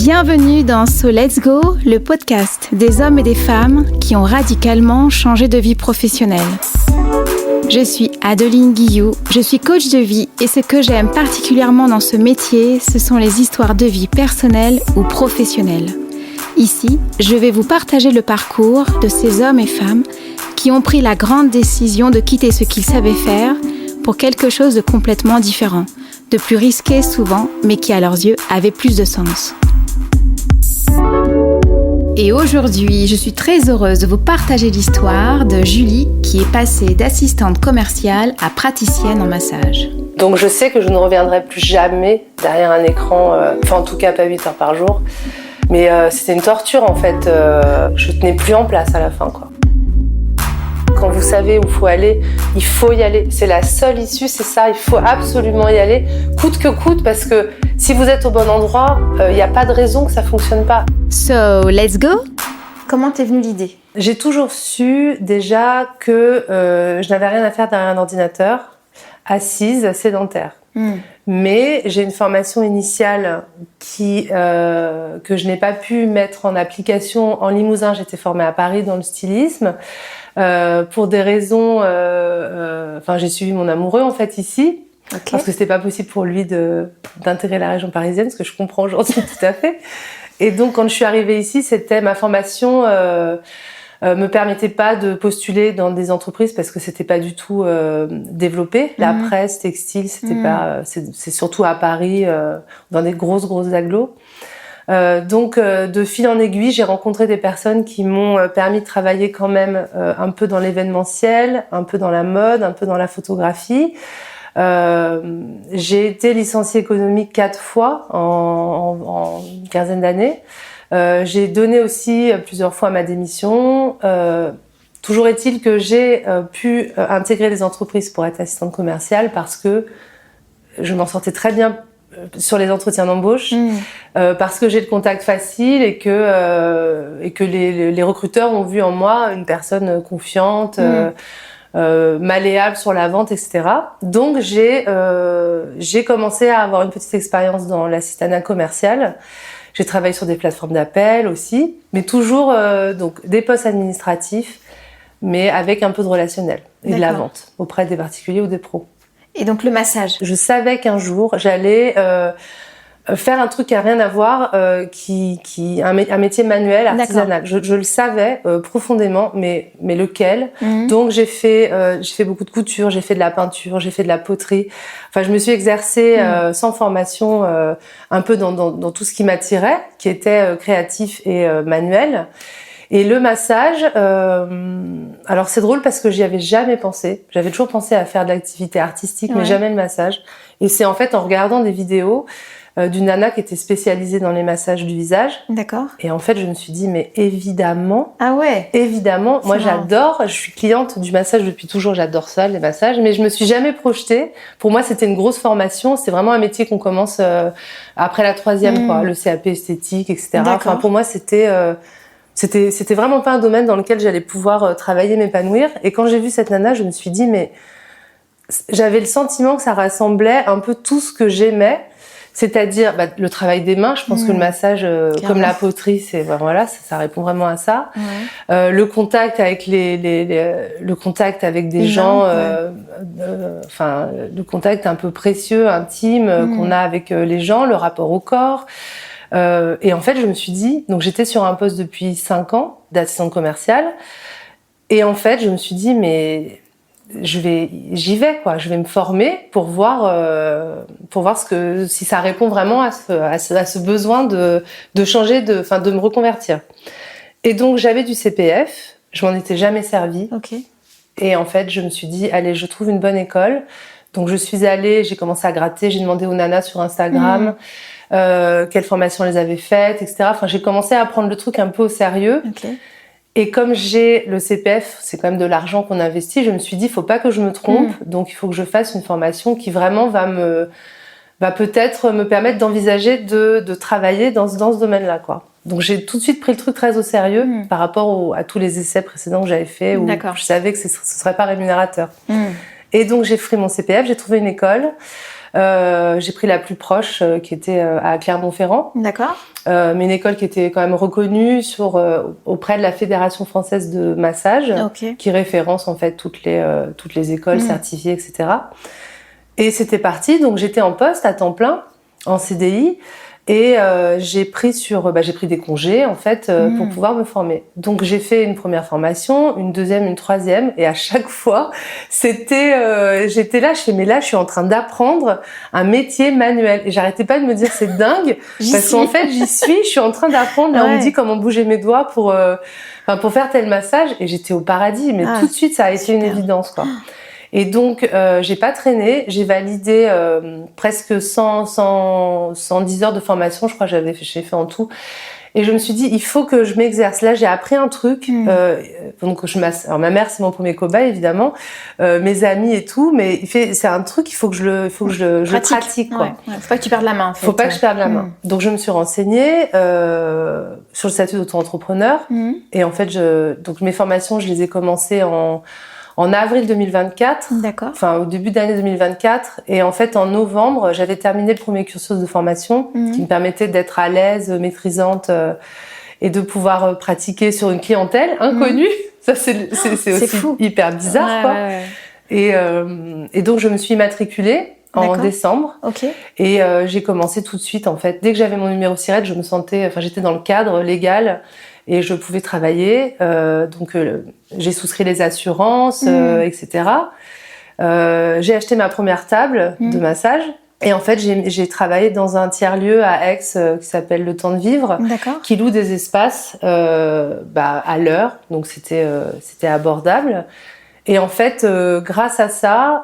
Bienvenue dans So Let's Go, le podcast des hommes et des femmes qui ont radicalement changé de vie professionnelle. Je suis Adeline Guillou, je suis coach de vie et ce que j'aime particulièrement dans ce métier, ce sont les histoires de vie personnelles ou professionnelles. Ici, je vais vous partager le parcours de ces hommes et femmes qui ont pris la grande décision de quitter ce qu'ils savaient faire pour quelque chose de complètement différent, de plus risqué souvent, mais qui à leurs yeux avait plus de sens. Et aujourd'hui, je suis très heureuse de vous partager l'histoire de Julie qui est passée d'assistante commerciale à praticienne en massage. Donc je sais que je ne reviendrai plus jamais derrière un écran, en tout cas pas 8 heures par jour. Mais c'était une torture en fait, je tenais plus en place à la fin quoi. Quand vous savez où il faut y aller. C'est la seule issue, c'est ça, il faut absolument y aller, coûte que coûte, parce que si vous êtes au bon endroit, il n'y a pas de raison que ça ne fonctionne pas. So, let's go! Comment t'es venue l'idée? J'ai toujours su déjà que je n'avais rien à faire derrière un ordinateur, assise, sédentaire. Mais j'ai une formation initiale que je n'ai pas pu mettre en application en Limousin. J'étais formée à Paris dans le stylisme. Pour des raisons... j'ai suivi mon amoureux en fait ici. Okay. Parce que c'était pas possible pour lui d'intégrer la région parisienne, ce que je comprends aujourd'hui tout à fait. Et donc quand je suis arrivée ici, ma formation me permettait pas de postuler dans des entreprises parce que c'était pas du tout développé. La presse, textile, c'était pas... C'est surtout à Paris, dans des grosses agglos. Donc de fil en aiguille, j'ai rencontré des personnes qui m'ont permis de travailler quand même un peu dans l'événementiel, un peu dans la mode, un peu dans la photographie. J'ai été licenciée économique 4 fois en une quinzaine d'années. J'ai donné aussi plusieurs fois ma démission. Toujours est-il que j'ai pu intégrer les entreprises pour être assistante commerciale parce que je m'en sortais très bien sur les entretiens d'embauche, parce que j'ai le contact facile et que les recruteurs ont vu en moi une personne confiante, malléable sur la vente, etc. Donc j'ai commencé à avoir une petite expérience dans l'assistanat commercial. J'ai travaillé sur des plateformes d'appel aussi, mais toujours donc des postes administratifs, mais avec un peu de relationnel et de la vente auprès des particuliers ou des pros. Et donc le massage. Je savais qu'un jour j'allais faire un truc qui n'a rien à voir, un métier manuel, artisanal. Je le savais profondément, mais lequel. Donc j'ai fait beaucoup de couture, j'ai fait de la peinture, j'ai fait de la poterie. Enfin, je me suis exercée sans formation, un peu dans tout ce qui m'attirait, qui était créatif et manuel. Et le massage, alors c'est drôle parce que j'y avais jamais pensé. J'avais toujours pensé à faire de l'activité artistique, mais jamais le massage. Et c'est en fait en regardant des vidéos d'une nana qui était spécialisée dans les massages du visage. D'accord. Et en fait, je me suis dit, mais évidemment. Ah ouais. Évidemment. Moi, j'adore. Je suis cliente du massage depuis toujours. J'adore ça, les massages. Mais je me suis jamais projetée. Pour moi, c'était une grosse formation. C'est vraiment un métier qu'on commence après la 3e, quoi. Le CAP esthétique, etc. Enfin, pour moi, c'était vraiment pas un domaine dans lequel j'allais pouvoir travailler, m'épanouir. Et quand j'ai vu cette nana, je me suis dit, mais j'avais le sentiment que ça rassemblait un peu tout ce que j'aimais, c'est-à-dire le travail des mains. Je pense que le massage, comme la poterie, ça répond vraiment à ça. Le contact avec le contact avec des gens, le contact un peu précieux, intime qu'on a avec les gens, le rapport au corps. Et en fait, je me suis dit, donc j'étais sur un poste depuis 5 ans d'assistante commerciale, et en fait, je me suis dit, mais j'y vais quoi, je vais me former pour voir si ça répond vraiment à ce besoin de changer, de me reconvertir. Et donc j'avais du CPF, je m'en étais jamais servie. Okay. Et en fait, je me suis dit, allez, je trouve une bonne école. Donc je suis allée, j'ai commencé à gratter, j'ai demandé aux nanas sur Instagram. Quelles formations elles avaient faites, etc. Enfin, j'ai commencé à prendre le truc un peu au sérieux. Okay. Et comme j'ai le CPF, c'est quand même de l'argent qu'on investit, je me suis dit, il faut pas que je me trompe, donc il faut que je fasse une formation qui vraiment va peut-être me permettre d'envisager de travailler dans ce domaine-là, quoi. Donc j'ai tout de suite pris le truc très au sérieux par rapport à tous les essais précédents que j'avais faits, où je savais que ce serait pas rémunérateur. Et donc j'ai pris mon CPF, j'ai trouvé une école. J'ai pris la plus proche, qui était à Clermont-Ferrand. D'accord. Mais une école qui était quand même reconnue auprès de la Fédération française de massage, qui référence en fait toutes les écoles certifiées, etc. Et c'était parti, donc j'étais en poste à temps plein, en CDI, et j'ai pris des congés en fait pour pouvoir me former. Donc j'ai fait une première formation, une deuxième, une troisième, et à chaque fois j'étais là, je suis en train d'apprendre un métier manuel, et j'arrêtais pas de me dire c'est dingue parce qu'en fait je suis en train d'apprendre. Là on me dit comment bouger mes doigts pour faire tel massage, et j'étais au paradis, mais tout de suite ça a été une évidence quoi. Et donc, j'ai pas traîné, j'ai validé presque 110 heures de formation, je crois que j'ai fait en tout. Et je me suis dit, il faut que je m'exerce. Là, j'ai appris un truc. Donc, alors, ma mère, c'est mon premier cobaye, évidemment, mes amis et tout, mais c'est un truc, il faut que je le pratique, quoi. Ouais. Faut pas que tu perdes la main, en fait. Faut pas que je perde la main. Donc, je me suis renseignée sur le statut d'auto-entrepreneur. Et en fait, donc mes formations, je les ai commencées en avril 2024, enfin au début d'année 2024, et en fait en novembre, j'avais terminé le premier cursus de formation qui me permettait d'être à l'aise, maîtrisante et de pouvoir pratiquer sur une clientèle inconnue. Ça c'est aussi fou. Hyper bizarre quoi. Et donc je me suis immatriculée en décembre. Et j'ai commencé tout de suite en fait. Dès que j'avais mon numéro SIRET, j'étais dans le cadre légal. Et je pouvais travailler, donc j'ai souscrit les assurances, etc. J'ai acheté ma première table de massage, et en fait j'ai travaillé dans un tiers-lieu à Aix qui s'appelle Le Temps de Vivre, qui loue des espaces à l'heure, donc c'était abordable. Et en fait, grâce à ça,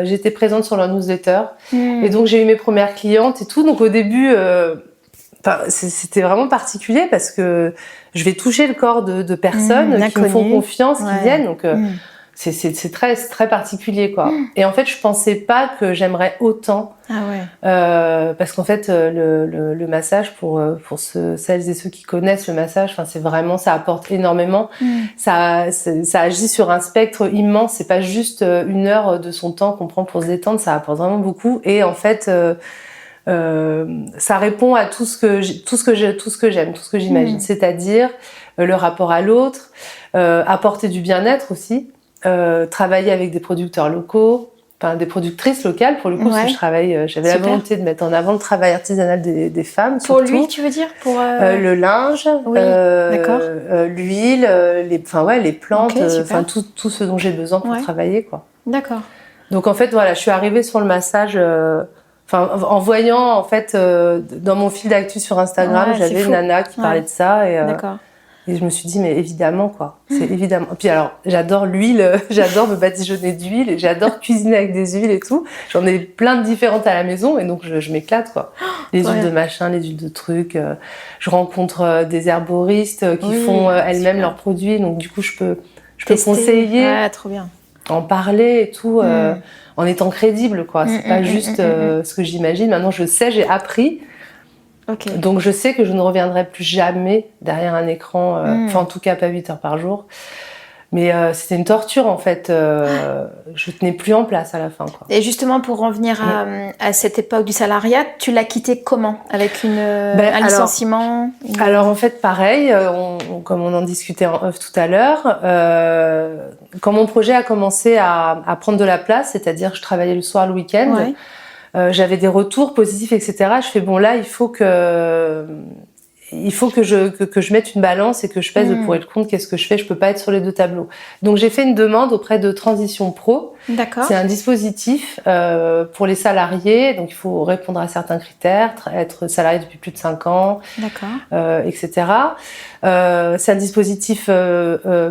j'étais présente sur leur newsletter, et donc j'ai eu mes premières clientes et tout. Donc au début, c'était vraiment particulier parce que je vais toucher le corps de personnes qui me font confiance, qui viennent. Donc, c'est très particulier, quoi. Et en fait, je pensais pas que j'aimerais autant. Parce qu'en fait, le massage, pour celles et ceux qui connaissent le massage, enfin, c'est vraiment, ça apporte énormément. Ça agit sur un spectre immense. C'est pas juste une heure de son temps qu'on prend pour se détendre. Ça apporte vraiment beaucoup. Et en fait, ça répond à tout ce que j'aime, tout ce que j'imagine, c'est-à-dire le rapport à l'autre, apporter du bien-être aussi, travailler avec des producteurs locaux, enfin des productrices locales pour le coup, parce que j'avais la volonté de mettre en avant le travail artisanal des femmes. Pour surtout. lui, tu veux dire pour le linge, l'huile, les plantes, tout ce dont j'ai besoin pour travailler, quoi. D'accord. Donc en fait, voilà, je suis arrivée sur le massage. En voyant, en fait, dans mon fil d'actu sur Instagram, j'avais une nana qui parlait de ça, et je me suis dit, mais évidemment, quoi. C'est évidemment. Puis alors, j'adore l'huile, j'adore me badigeonner d'huile, et j'adore cuisiner avec des huiles et tout. J'en ai plein de différentes à la maison, et donc je m'éclate, quoi. Les huiles de machin, les huiles de trucs. Je rencontre des herboristes qui font elles-mêmes leurs produits, donc du coup, je peux conseiller. Ouais, trop bien. En parler et tout. En étant crédible, quoi. C'est pas juste ce que j'imagine. Maintenant, je sais, j'ai appris. Donc, je sais que je ne reviendrai plus jamais derrière un écran. Enfin, en tout cas, pas 8 heures par jour. Mais c'était une torture, en fait. Je tenais plus en place à la fin, quoi. Et justement, pour revenir à cette époque du salariat, tu l'as quitté comment ? Avec un licenciement ? Alors, en fait, pareil, comme on en discutait en off tout à l'heure, quand mon projet a commencé à prendre de la place, c'est-à-dire que je travaillais le soir, le week-end, j'avais des retours positifs, etc. Je fais, bon, là, il faut que je mette une balance et que je pèse le pour et le contre. Qu'est-ce que je fais ? Je peux pas être sur les deux tableaux. Donc j'ai fait une demande auprès de Transition Pro. D'accord. C'est un dispositif pour les salariés. Donc il faut répondre à certains critères, être salarié depuis plus de 5 ans, etc. C'est un dispositif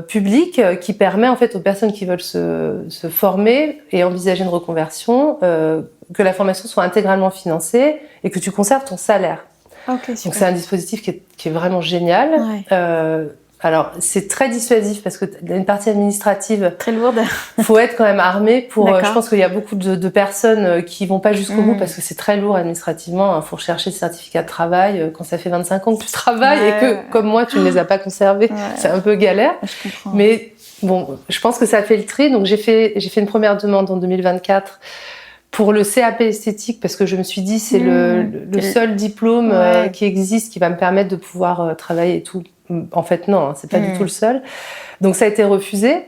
public qui permet en fait aux personnes qui veulent se former et envisager une reconversion que la formation soit intégralement financée et que tu conserves ton salaire. Donc c'est un dispositif qui est vraiment génial. Alors c'est très dissuasif parce que il y a une partie administrative très lourde. Faut être quand même armé pour. Je pense qu'il y a beaucoup de personnes qui vont pas jusqu'au bout parce que c'est très lourd administrativement. Faut rechercher le certificat de travail quand ça fait 25 ans que tu travailles et que comme moi tu ne les as pas conservés. C'est un peu galère. Je comprends. Mais bon, je pense que ça fait le tri. Donc j'ai fait une première demande en 2024. pour le CAP esthétique, parce que je me suis dit c'est le seul diplôme qui existe qui va me permettre de pouvoir travailler et tout. En fait, non, c'est pas du tout le seul. Donc ça a été refusé.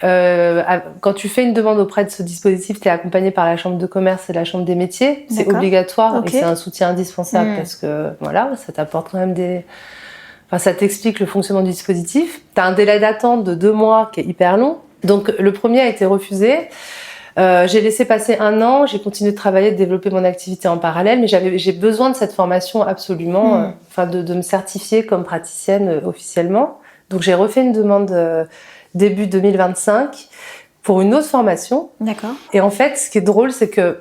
Quand tu fais une demande auprès de ce dispositif, tu es accompagné par la chambre de commerce et la chambre des métiers. C'est obligatoire et c'est un soutien indispensable parce que voilà, ça t'apporte quand même ça t'explique le fonctionnement du dispositif. Tu as un délai d'attente de 2 mois qui est hyper long. Donc le premier a été refusé. J'ai laissé passer 1 an, j'ai continué de travailler, de développer mon activité en parallèle, mais j'ai besoin de cette formation absolument, de me certifier comme praticienne officiellement. Donc j'ai refait une demande début 2025 pour une autre formation. D'accord. Et en fait, ce qui est drôle, c'est que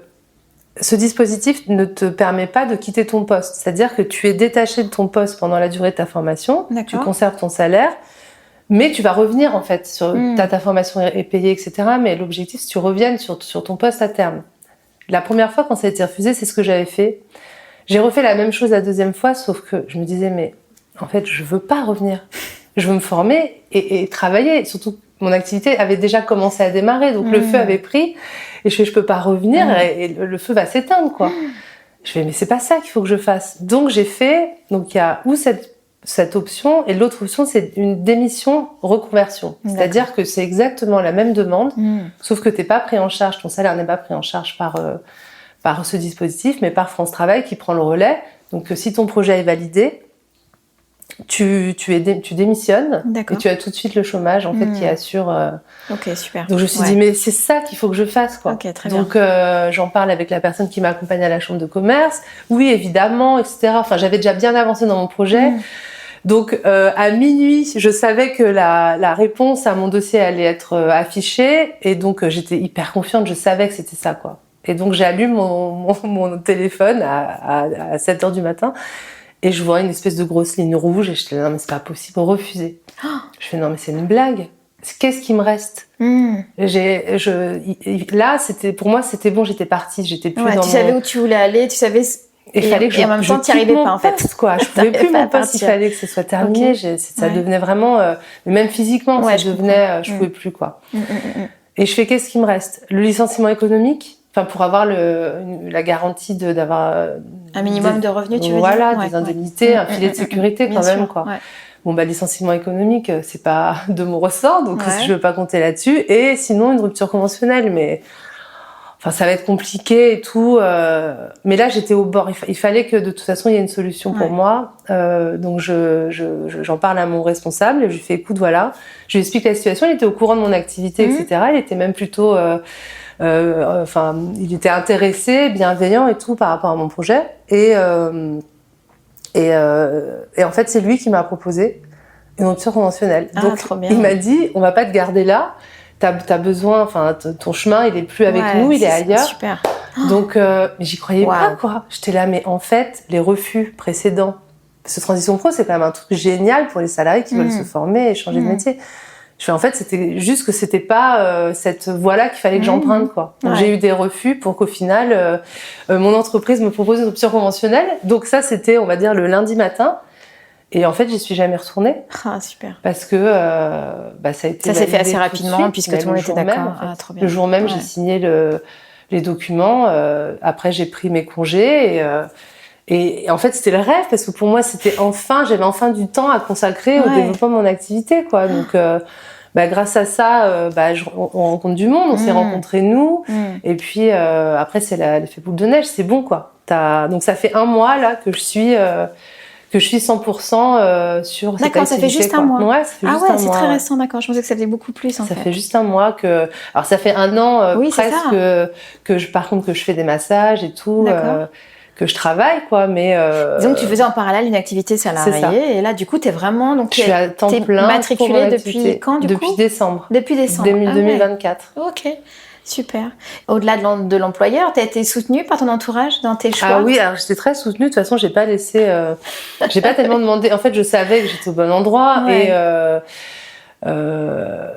ce dispositif ne te permet pas de quitter ton poste. C'est-à-dire que tu es détaché de ton poste pendant la durée de ta formation, tu conserves ton salaire, mais tu vas revenir en fait sur ta formation est payée, etc. Mais l'objectif, c'est que tu reviennes sur ton poste à terme. La première fois, quand ça a été refusé, c'est ce que j'avais fait. J'ai refait la même chose la deuxième fois, sauf que je me disais, mais en fait, je veux pas revenir. Je veux me former et travailler. Surtout, mon activité avait déjà commencé à démarrer, donc le feu avait pris. Et je peux pas revenir et le feu va s'éteindre, quoi. Je fais, mais c'est pas ça qu'il faut que je fasse. Donc j'ai fait, donc il y a cette option, et l'autre option, c'est une démission reconversion. C'est-à-dire que c'est exactement la même demande, sauf que t'es pas pris en charge, ton salaire n'est pas pris en charge par ce dispositif, mais par France Travail qui prend le relais. Donc si ton projet est validé, tu démissionnes et tu as tout de suite le chômage en fait qui assure. Ok, super. Donc je me suis dit mais c'est ça qu'il faut que je fasse, quoi. Ok, très donc bien. J'en parle avec la personne qui m'accompagne à la chambre de commerce. Oui, évidemment, etc. Enfin, j'avais déjà bien avancé dans mon projet. Donc à minuit, je savais que la réponse à mon dossier allait être affichée et donc j'étais hyper confiante. Je savais que c'était ça, quoi. Et donc j'allume mon téléphone à 7h du matin. Et je vois une espèce de grosse ligne rouge et je dis non mais c'est pas possible, refuser. Je fais non mais c'est une blague. Qu'est-ce qui me reste? Là pour moi c'était bon, j'étais partie, j'étais plus dans tu savais où tu voulais aller, tu savais. Il fallait que en même temps tu n'y arrivais pas en fait. Quoi. Je pouvais plus mon poste, il fallait que ce soit terminé. Ça devenait vraiment, même physiquement, ça devenait, je pouvais plus, quoi. Et je fais qu'est-ce qui me reste? Le licenciement économique. Enfin, pour avoir la garantie d'avoir un minimum de revenus, tu veux dire? Voilà, des indemnités, un filet de sécurité quand même, quoi. Ouais. Bon, licenciement économique, c'est pas de mon ressort, donc je veux pas compter là-dessus. Et sinon, une rupture conventionnelle, mais enfin, ça va être compliqué et tout. Mais là, j'étais au bord. Il fallait que de toute façon, il y ait une solution pour moi. Donc, j'en parle à mon responsable et je lui fais écoute, voilà. Je lui explique la situation. Il était au courant de mon activité, etc. Il était même plutôt il était intéressé, bienveillant et tout par rapport à mon projet. Et en fait, c'est lui qui m'a proposé une rupture conventionnelle. Donc, il m'a dit, on va pas te garder là. T'as besoin, ton chemin, il est plus avec nous, il est ailleurs. Super. Donc, mais j'y croyais pas, quoi. J'étais là, mais en fait, les refus précédents, parce que Transition Pro, c'est quand même un truc génial pour les salariés qui veulent se former et changer de métier. En fait, c'était juste que c'était pas cette voie-là qu'il fallait que j'emprunte, quoi. Donc j'ai eu des refus pour qu'au final, mon entreprise me propose une rupture conventionnelle. Donc ça, c'était, on va dire, le lundi matin. Et en fait, j'y suis jamais retournée. Ah, super. Parce que ça a été. Ça s'est fait assez rapidement puisque tout le monde était d'accord. Trop bien. Le jour même, j'ai signé les documents. Après, j'ai pris mes congés et en fait, c'était le rêve parce que pour moi, j'avais enfin du temps à consacrer au développement de mon activité, quoi. Donc, grâce à ça, on rencontre du monde, on s'est rencontrés nous. Et puis après, c'est l'effet boule de neige, c'est bon, quoi. Donc ça fait 1 mois là que je suis 100% sur cette activité. D'accord, ça fait juste 1 mois. Ouais, ça fait juste 1 mois. C'est très récent, d'accord. Je pensais que ça faisait beaucoup plus, Ça fait juste 1 mois que. Alors ça fait 1 an presque par contre que je fais des massages et tout. Que je travaille, quoi, mais... Disons que tu faisais en parallèle une activité salariée, et là, du coup, t'es vraiment... Donc, je suis à temps plein matriculée depuis quand, du coup? Depuis décembre. Depuis décembre. 2024. Ok, super. Au-delà de l'employeur, t'as été soutenue par ton entourage dans tes choix? Ah oui, alors j'étais très soutenue. De toute façon, j'ai pas laissé... j'ai pas tellement demandé... En fait, je savais que j'étais au bon endroit, et...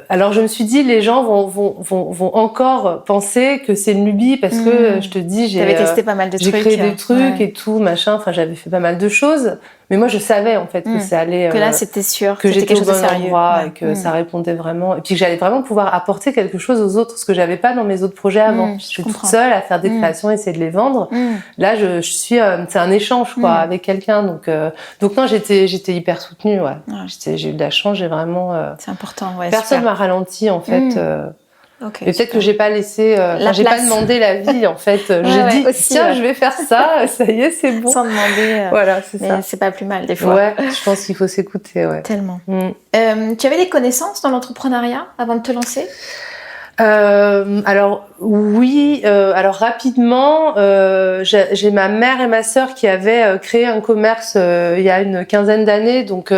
alors je me suis dit les gens vont encore penser que c'est une lubie parce que je te dis j'ai testé pas mal de trucs, j'ai créé des trucs et tout machin, enfin j'avais fait pas mal de choses, Mais moi, je savais en fait que ça allait... que là, c'était sûr. Que j'étais au bon endroit ouais. et que ça répondait vraiment. Et puis que j'allais vraiment pouvoir apporter quelque chose aux autres, ce que j'avais pas dans mes autres projets avant. Je suis toute seule à faire des créations, essayer de les vendre. Là, je suis... c'est un échange, quoi, avec quelqu'un. Donc non, j'étais hyper soutenue, ouais. J'ai eu de la chance, j'ai vraiment... c'est important, ouais. Personne m'a ralenti, en fait. Okay, et peut-être que j'ai pas laissé, j'ai pas demandé l'avis en fait. J'ai dit aussi, tiens, je vais faire ça, ça y est, c'est bon. Sans demander. Voilà, c'est ça. C'est pas plus mal des fois. Ouais, je pense qu'il faut s'écouter. Ouais. Tellement. Tu avais des connaissances dans l'entrepreneuriat avant de te lancer? Alors oui, alors rapidement, j'ai ma mère et ma sœur qui avaient créé un commerce il y a une quinzaine d'années, donc.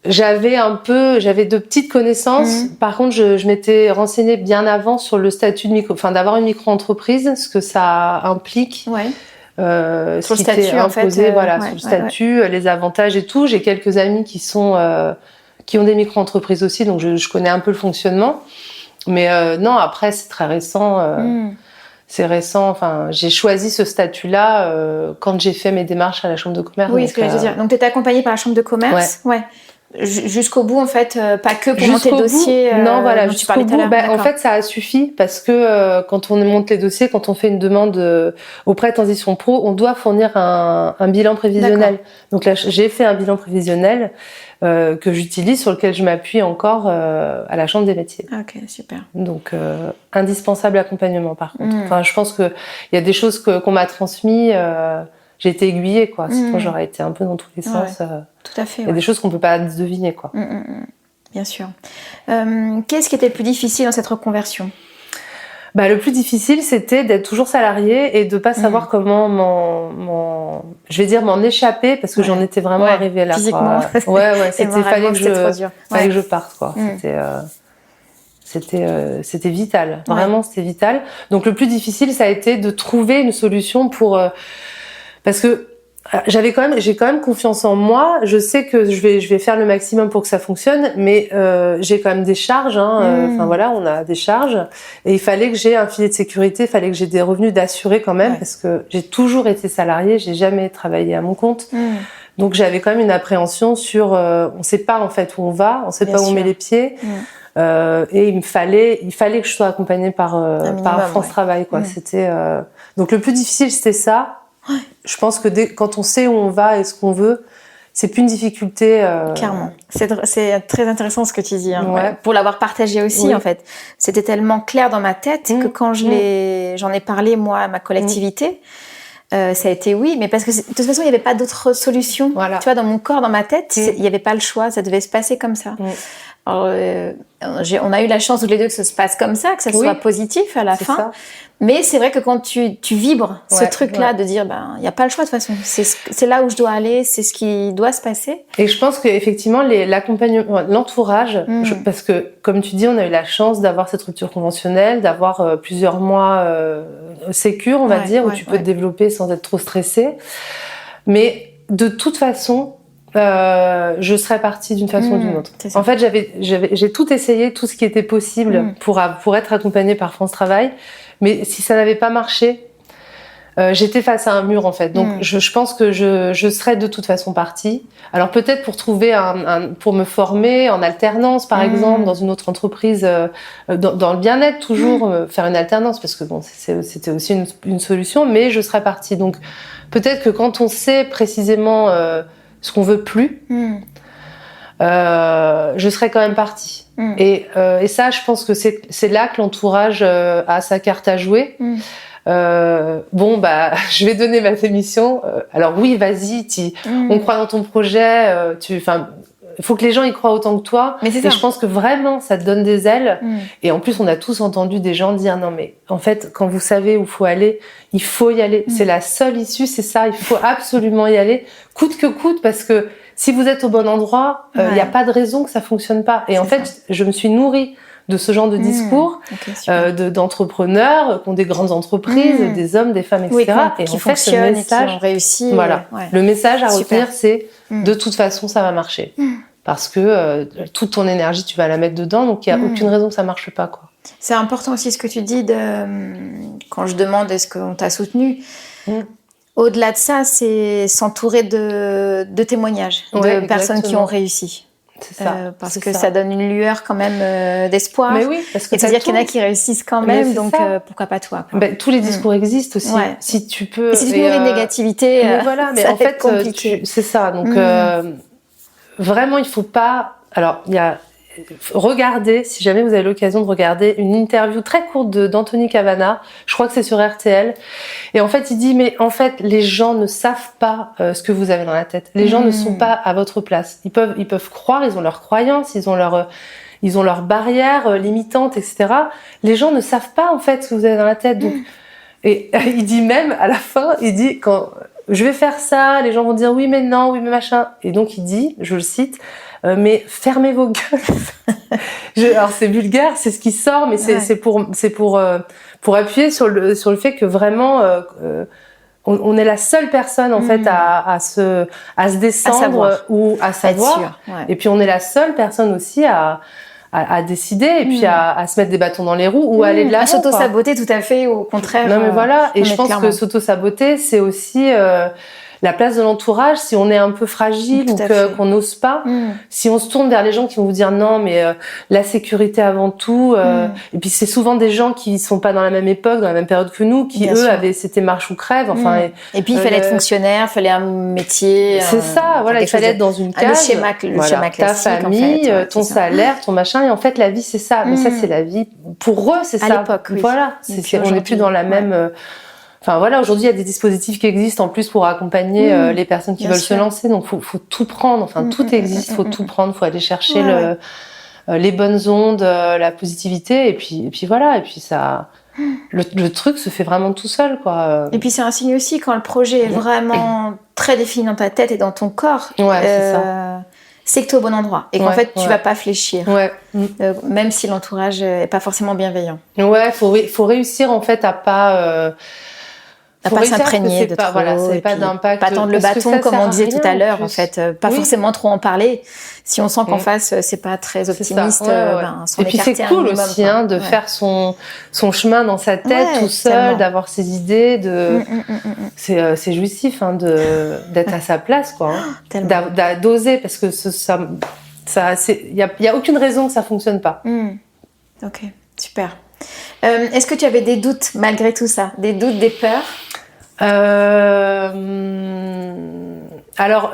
J'avais de petites connaissances. Par contre, je m'étais renseignée bien avant sur le statut de d'avoir une micro-entreprise, ce que ça implique. Ouais. Sur le statut, imposé, en fait. Sur le statut, les avantages et tout. J'ai quelques amis qui ont des micro-entreprises aussi, donc je connais un peu le fonctionnement. Mais non, après, c'est très récent. C'est récent. Enfin, j'ai choisi ce statut-là quand j'ai fait mes démarches à la chambre de commerce. Oui, ce que je veux dire. Donc, tu étais accompagnée par la chambre de commerce. Ouais. Jusqu'au bout, en fait, pas que pour monter le dossier. Non, voilà, dont tu parlais tout à l'heure. En fait, ça a suffi parce que quand on monte les dossiers, quand on fait une demande auprès de Transition Pro, on doit fournir un bilan prévisionnel. Donc là, j'ai fait un bilan prévisionnel que j'utilise, sur lequel je m'appuie encore à la Chambre des métiers. Ok, super. Donc, indispensable accompagnement, par contre. Enfin, je pense qu'il y a des choses qu'on m'a transmises. J'ai été aiguillée, quoi. Sinon, j'aurais été un peu dans tous les sens. Tout à fait. Il y a des choses qu'on peut pas deviner, quoi. Bien sûr. Qu'est-ce qui était le plus difficile dans cette reconversion ? Le plus difficile, c'était d'être toujours salariée et de pas savoir comment m'en échapper, parce que j'en étais vraiment arrivée là. Physiquement. Quoi. Fallait que je parte, quoi. C'était vital. Vraiment, c'était vital. Donc, le plus difficile, ça a été de trouver une solution pour, parce que j'ai quand même confiance en moi. Je sais que je vais faire le maximum pour que ça fonctionne, mais j'ai quand même des charges. Enfin voilà, on a des charges, et il fallait que j'ai un filet de sécurité, il fallait que j'ai des revenus d'assurés quand même, parce que j'ai toujours été salariée, j'ai jamais travaillé à mon compte. Donc j'avais quand même une appréhension sur, on sait pas en fait où on va, on sait pas où on met les pieds. Et il fallait que je sois accompagnée par France Travail, quoi. C'était donc le plus difficile, c'était ça. Je pense que quand on sait où on va et ce qu'on veut, c'est plus une difficulté. Clairement. C'est très intéressant ce que tu dis. Pour l'avoir partagé aussi, en fait. C'était tellement clair dans ma tête que quand j'en ai parlé, moi, à ma collectivité, ça a été oui, mais parce que de toute façon, il n'y avait pas d'autre solution. Voilà. Tu vois, dans mon corps, dans ma tête, il n'y avait pas le choix, ça devait se passer comme ça. Alors, on a eu la chance tous les deux que ça se passe comme ça, que ça soit positif à la fin. Ça. Mais c'est vrai que quand tu vibres ce truc-là de dire, il n'y a pas le choix de toute façon. C'est là où je dois aller, c'est ce qui doit se passer. Et je pense qu'effectivement, l'accompagnement, l'entourage, parce que, comme tu dis, on a eu la chance d'avoir cette rupture conventionnelle, d'avoir plusieurs mois sécures, on va dire, où tu peux te développer sans être trop stressé. Mais de toute façon, je serais partie d'une façon ou d'une autre. En fait, j'ai tout essayé, tout ce qui était possible pour être accompagnée par France Travail. Mais si ça n'avait pas marché, j'étais face à un mur, en fait. Donc, je pense que je serais de toute façon partie. Alors, peut-être pour trouver pour me former en alternance, par exemple, dans une autre entreprise, dans le bien-être, toujours, faire une alternance, parce que bon, c'était aussi une solution, mais je serais partie. Donc, peut-être que quand on sait précisément ce qu'on veut plus, je serais quand même partie. Et ça, je pense que c'est là que l'entourage a sa carte à jouer. Je vais donner ma démission. Alors oui, vas-y, on croit dans ton projet. Il faut que les gens y croient autant que toi. Mais je pense que vraiment, ça te donne des ailes. Et en plus, on a tous entendu des gens dire non, mais en fait, quand vous savez où il faut aller, il faut y aller. C'est la seule issue, c'est ça. Il faut absolument y aller, coûte que coûte, parce que si vous êtes au bon endroit, il n'y a pas de raison que ça fonctionne pas. Et en fait, je me suis nourrie de ce genre de discours, d'entrepreneurs qui ont des grandes entreprises, des hommes, des femmes, etc. Qui fonctionnent et qui ont réussi. Voilà. Le message à retenir, c'est de toute façon, ça va marcher. Parce que toute ton énergie, tu vas la mettre dedans, donc il n'y a aucune raison que ça marche pas, quoi. C'est important aussi ce que tu dis quand je demande est-ce qu'on t'a soutenu. Au-delà de ça, c'est s'entourer de témoignages, de personnes qui ont réussi. C'est ça. Parce que ça donne une lueur quand même d'espoir. Mais oui, parce que c'est-à-dire qu'il y en a qui réussissent quand même, donc pourquoi pas toi, quoi. Tous les discours existent aussi. Ouais. Si tu peux. Et si tu nourris de négativité, mais voilà, mais en fait, c'est ça. Donc vraiment, il faut pas. Alors, il y a. Regardez, si jamais vous avez l'occasion de regarder une interview très courte d'Anthony Cavana, je crois que c'est sur RTL, et en fait il dit mais en fait les gens ne savent pas ce que vous avez dans la tête, les gens ne sont pas à votre place, ils peuvent croire, ils ont leurs croyances, ils ont leurs barrières limitantes, etc. Les gens ne savent pas en fait ce que vous avez dans la tête, donc et il dit même à la fin, il dit quand je vais faire ça, les gens vont dire oui mais non, oui mais machin, et donc il dit, je le cite, mais fermez vos gueules. Alors c'est vulgaire, c'est ce qui sort, mais c'est pour appuyer sur le fait que vraiment on est la seule personne en fait à se descendre ou à savoir. Et puis on est la seule personne aussi à décider et puis à se mettre des bâtons dans les roues ou à aller de l'avant. À s'auto-saboter tout à fait, ou au contraire. Non mais voilà, et je pense que s'auto-saboter, c'est aussi la place de l'entourage, si on est un peu fragile ou qu'on n'ose pas, si on se tourne vers les gens qui vont vous dire non mais la sécurité avant tout, et puis c'est souvent des gens qui sont pas dans la même époque, dans la même période que nous, qui c'était marche ou crève, enfin. Et puis il fallait être fonctionnaire, il fallait un métier. C'est ça, voilà, il fallait être dans une case. Le schéma classique, ta famille, en fait, ton salaire, ton machin, et en fait la vie c'est ça, mais ça c'est la vie pour eux, c'est ça. À l'époque, oui. Voilà, on n'est plus dans la même. Enfin voilà, aujourd'hui il y a des dispositifs qui existent en plus pour accompagner les personnes qui veulent se lancer, donc faut tout prendre, enfin tout existe, faut tout prendre, faut aller chercher les bonnes ondes, la positivité, et puis voilà, et puis ça, le truc se fait vraiment tout seul, quoi. Et puis c'est un signe aussi quand le projet est vraiment très défini dans ta tête et dans ton corps. Ouais, c'est ça. C'est que tu es au bon endroit et qu'en fait tu vas pas fléchir, même si l'entourage est pas forcément bienveillant. Ouais, faut réussir en fait à pas s'imprégner de trop, pas d'impact, pas tendre le bâton comme on disait tout à l'heure, en fait, pas forcément trop en parler. Si on sent qu'en face c'est pas très optimiste, et puis c'est cool aussi de faire son chemin dans sa tête tout seul, d'avoir ses idées, c'est jouissif d'être à sa place, quoi, d'oser, parce que il y a aucune raison que ça fonctionne pas. Ok, super. Est-ce que tu avais des doutes malgré tout ça, des doutes, des peurs? Alors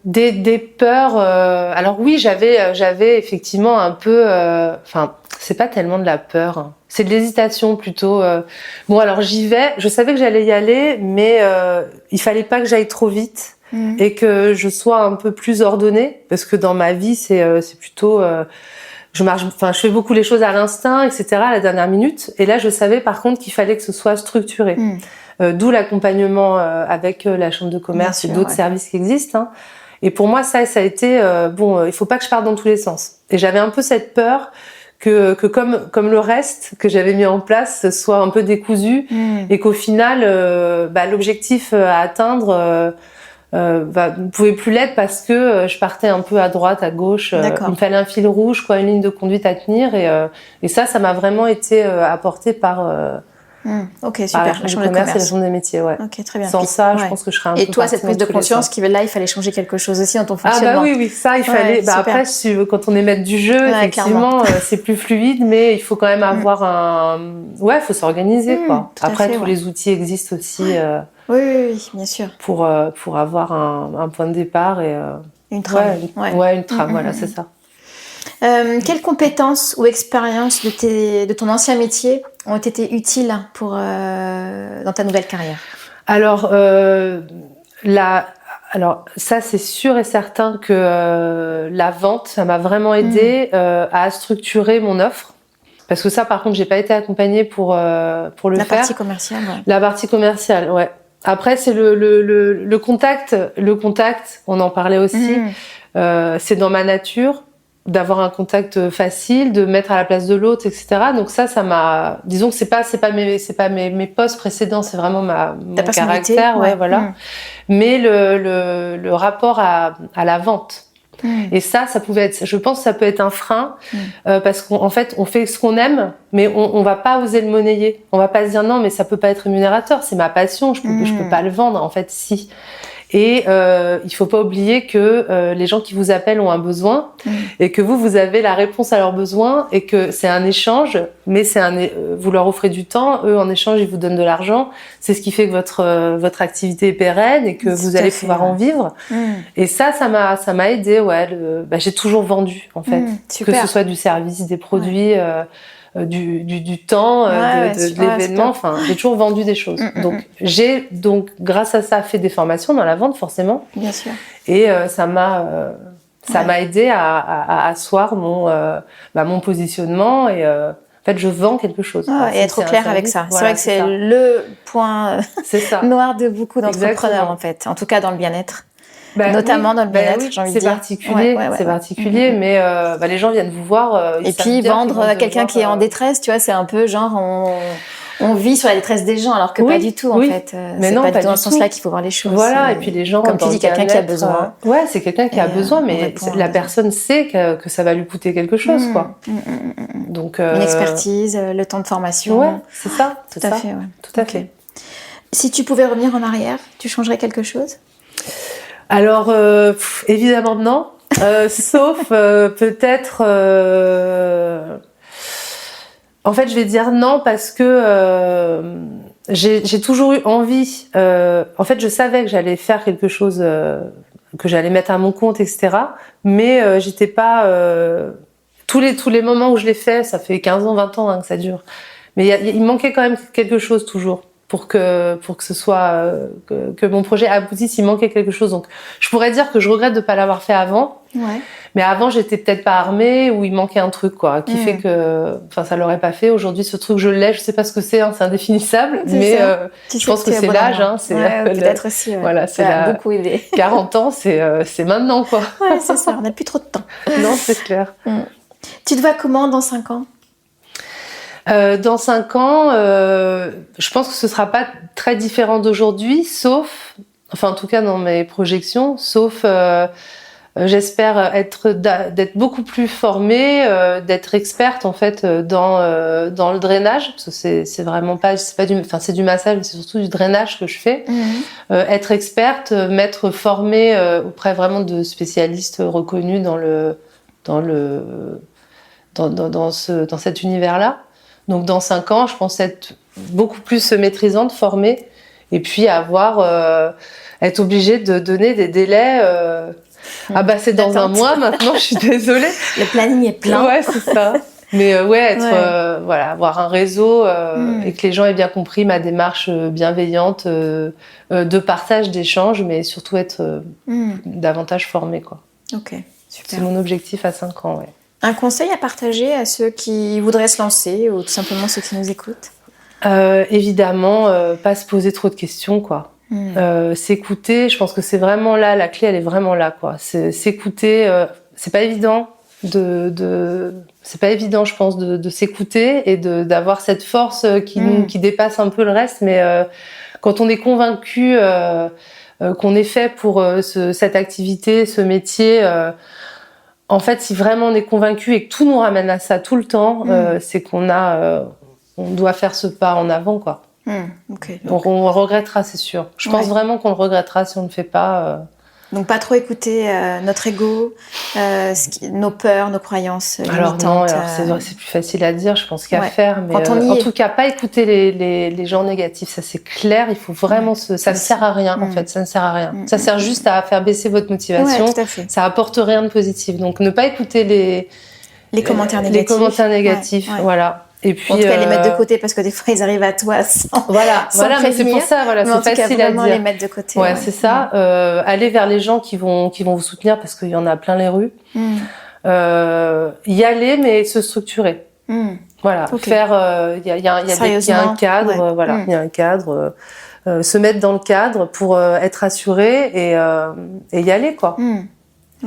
des peurs. Alors oui, j'avais effectivement un peu. Enfin, c'est pas tellement de la peur, c'est de l'hésitation plutôt. Bon, alors j'y vais. Je savais que j'allais y aller, mais il fallait pas que j'aille trop vite et que je sois un peu plus ordonnée, parce que dans ma vie c'est plutôt. Je fais beaucoup les choses à l'instinct, etc., à la dernière minute. Et là, je savais par contre qu'il fallait que ce soit structuré. D'où l'accompagnement avec la chambre de commerce et d'autres services qui existent. Et pour moi, ça a été il faut pas que je parte dans tous les sens. Et j'avais un peu cette peur que comme le reste que j'avais mis en place soit un peu décousu et qu'au final, l'objectif à atteindre ne pouvait plus l'être, parce que je partais un peu à droite, à gauche. Il me fallait un fil rouge, quoi, une ligne de conduite à tenir, et ça m'a vraiment été apporté par ok, super. La chambre de commerce et la chambre des métiers, Ok, très bien. Sans ça, je pense que je serais un peu. Et toi, cette prise de conscience qu'il fallait changer quelque chose aussi dans ton fonctionnement. Ah bah oui, ça il fallait. Après, quand on est maître du jeu, effectivement, c'est plus fluide, mais il faut quand même avoir faut s'organiser, quoi. Après, tous les outils existent aussi. Oui, bien sûr. Pour avoir un point de départ et une trame. Une trame, voilà, c'est ça. Quelles compétences ou expériences de ton ancien métier ont été utiles dans ta nouvelle carrière? Alors, ça, c'est sûr et certain que la vente, ça m'a vraiment aidé à structurer mon offre. Parce que ça, par contre, j'ai pas été accompagnée pour le faire. La partie commerciale, La partie commerciale, ouais. Après, c'est le contact. Le contact, on en parlait aussi. C'est dans ma nature d'avoir un contact facile, de mettre à la place de l'autre, etc. Donc ça m'a. Disons que c'est pas mes postes précédents, c'est vraiment mon caractère, voilà. Mais le rapport à la vente. Et ça pouvait être, je pense que ça peut être un frein, parce qu'en fait, on fait ce qu'on aime, mais on va pas oser le monnayer. On va pas se dire non, mais ça peut pas être rémunérateur, c'est ma passion, je peux pas le vendre. En fait, si. Et il faut pas oublier que les gens qui vous appellent ont un besoin et que vous avez la réponse à leurs besoins et que c'est un échange, mais vous leur offrez du temps, eux en échange ils vous donnent de l'argent. C'est ce qui fait que votre activité est pérenne et que vous allez pouvoir en vivre. Et ça m'a aidé. Ouais, j'ai toujours vendu en fait, que ce soit du service, des produits. Du temps, de l'événement. Enfin, j'ai toujours vendu des choses. J'ai grâce à ça fait des formations dans la vente forcément. Bien sûr. Et ça m'a aidé à asseoir mon positionnement et en fait je vends quelque chose. Et être au clair avec ça. Voilà, c'est vrai que c'est le point noir de beaucoup d'entrepreneurs en fait. En tout cas dans le bien-être. Notamment dans le bien-être, j'ai envie de dire. C'est particulier, mais les gens viennent vous voir. Et puis vendre à quelqu'un qui est en détresse, tu vois, c'est un peu genre on vit sur la détresse des gens, alors que pas du tout en fait. Mais non, pas du tout dans ce sens-là qu'il faut voir les choses. Voilà, et puis les gens, comme tu dis, quelqu'un qui a besoin. Ouais, c'est quelqu'un qui a besoin, mais la personne sait que ça va lui coûter quelque chose, quoi. Donc une expertise, le temps de formation. Ouais, c'est ça. Tout à fait. Tout à fait. Si tu pouvais revenir en arrière, tu changerais quelque chose ? Alors, évidemment non, sauf peut-être... En fait, je vais dire non parce que j'ai toujours eu envie... en fait, je savais que j'allais faire quelque chose, que j'allais mettre à mon compte, etc. Mais j'étais pas... tous les moments où je l'ai fait, ça fait 15 ans, 20 ans que ça dure. Mais il manquait quand même quelque chose toujours. Pour que ce soit que mon projet aboutisse, il manquait quelque chose. Donc, je pourrais dire que je regrette de pas l'avoir fait avant. Ouais. Mais avant, j'étais peut-être pas armée ou il manquait un truc, quoi, qui fait que, ça l'aurait pas fait. Aujourd'hui, ce truc, je l'ai. Je sais pas ce que c'est, c'est indéfinissable. Mais je pense que c'est l'âge, c'est peut-être aussi. Voilà, c'est beaucoup aidé. 40 ans, c'est maintenant, quoi. Ouais, c'est ça. On n'a plus trop de temps. Non, c'est clair. Tu te vois comment dans 5 ans? Dans 5 ans, je pense que ce sera pas très différent d'aujourd'hui, sauf, en tout cas dans mes projections, sauf, j'espère d'être beaucoup plus formée, d'être experte en fait dans le drainage, parce que c'est vraiment pas, c'est du massage, mais c'est surtout du drainage que je fais. Être experte, m'être formée auprès vraiment de spécialistes reconnus dans cet univers-là. Donc dans 5 ans, je pense être beaucoup plus maîtrisante, formée, et puis être obligée de donner des délais. C'est dans un mois maintenant, je suis désolée. Le planning est plein. Ouais, c'est ça. Mais avoir un réseau et que les gens aient bien compris ma démarche bienveillante de partage, d'échange, mais surtout être davantage formée, quoi. Ok, super. C'est mon objectif à 5 ans, ouais. Un conseil à partager à ceux qui voudraient se lancer ou tout simplement ceux qui nous écoutent? Évidemment, pas se poser trop de questions, quoi. S'écouter, je pense que c'est vraiment là, la clé, elle est vraiment là, quoi. S'écouter, c'est pas évident c'est pas évident, je pense, de s'écouter et d'avoir cette force qui dépasse un peu le reste, mais quand on est convaincu qu'on est fait pour cette activité, ce métier, en fait, si vraiment on est convaincu et que tout nous ramène à ça tout le temps, c'est on doit faire ce pas en avant, quoi. Okay, donc on regrettera, c'est sûr. Je pense vraiment qu'on le regrettera si on ne le fait pas. Donc pas trop écouter notre ego, nos peurs, nos croyances limitantes. C'est plus facile à dire, je pense, qu'à faire. Mais en tout cas, pas écouter les gens négatifs, ça c'est clair. Il faut vraiment ça ne sert à rien, en fait. Ça ne sert à rien. Ça sert juste à faire baisser votre motivation. Ouais, tout à fait. Ça apporte rien de positif. Donc ne pas écouter les commentaires négatifs. Les commentaires négatifs, voilà. Et puis, en tout cas, les mettre de côté parce que des fois ils arrivent à toi sans mais c'est pour ça, c'est facile à dire. Les mettre de côté. Ouais, c'est ça. Aller vers les gens qui vont vous soutenir parce qu'il y en a plein les rues. Y aller, mais se structurer. Voilà, faire. Il y a un cadre. Voilà, il y a un cadre. Se mettre dans le cadre pour être assuré et y aller, quoi.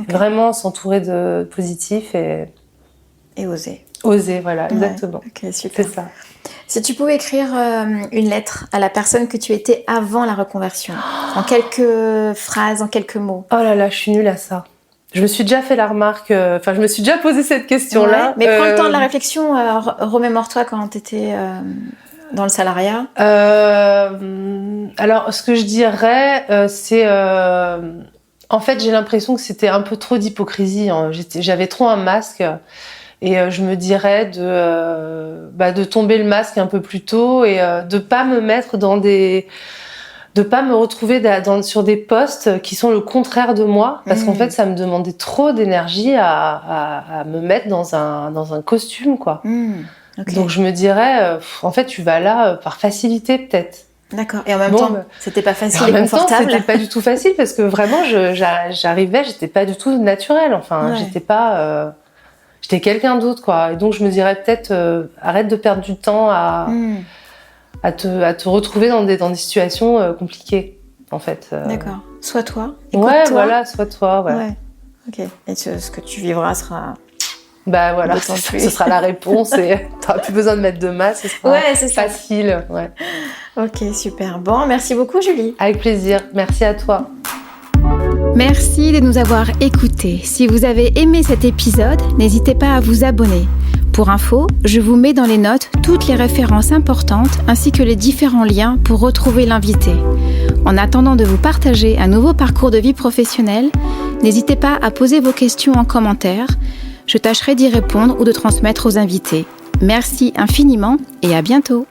Vraiment s'entourer de positifs et oser. Oser, voilà, exactement. Ok, super. C'est ça. Si tu pouvais écrire une lettre à la personne que tu étais avant la reconversion, en quelques phrases, en quelques mots. Oh là là, je suis nulle à ça. Je me suis déjà fait la remarque, je me suis déjà posé cette question-là. Ouais, mais prends le temps de la réflexion, remémore-toi quand tu étais dans le salariat. Alors, ce que je dirais, c'est... en fait, j'ai l'impression que c'était un peu trop d'hypocrisie. Hein. J'avais trop un masque. Et je me dirais de tomber le masque un peu plus tôt et de pas me mettre de pas me retrouver sur des postes qui sont le contraire de moi, parce qu'en fait ça me demandait trop d'énergie à me mettre dans un costume, quoi. Okay. Donc je me dirais en fait tu vas là par facilité peut-être. D'accord. Et en même temps c'était pas facile et confortable. En même temps c'était pas du tout facile parce que vraiment j'arrivais, j'étais pas du tout naturelle, j'étais quelqu'un d'autre, quoi. Et donc je me dirais peut-être arrête de perdre du temps à te retrouver dans des situations compliquées, en fait. D'accord. Sois toi. Ouais, voilà, sois toi, ouais. Ok. Et ce que tu vivras sera... Bah voilà, ce sera la réponse et t'auras plus besoin de mettre de masque, ce sera facile. Ouais. Ok, super. Bon, merci beaucoup, Julie. Avec plaisir. Merci à toi. Merci de nous avoir écoutés. Si vous avez aimé cet épisode, n'hésitez pas à vous abonner. Pour info, je vous mets dans les notes toutes les références importantes ainsi que les différents liens pour retrouver l'invité. En attendant de vous partager un nouveau parcours de vie professionnelle, n'hésitez pas à poser vos questions en commentaire. Je tâcherai d'y répondre ou de transmettre aux invités. Merci infiniment et à bientôt.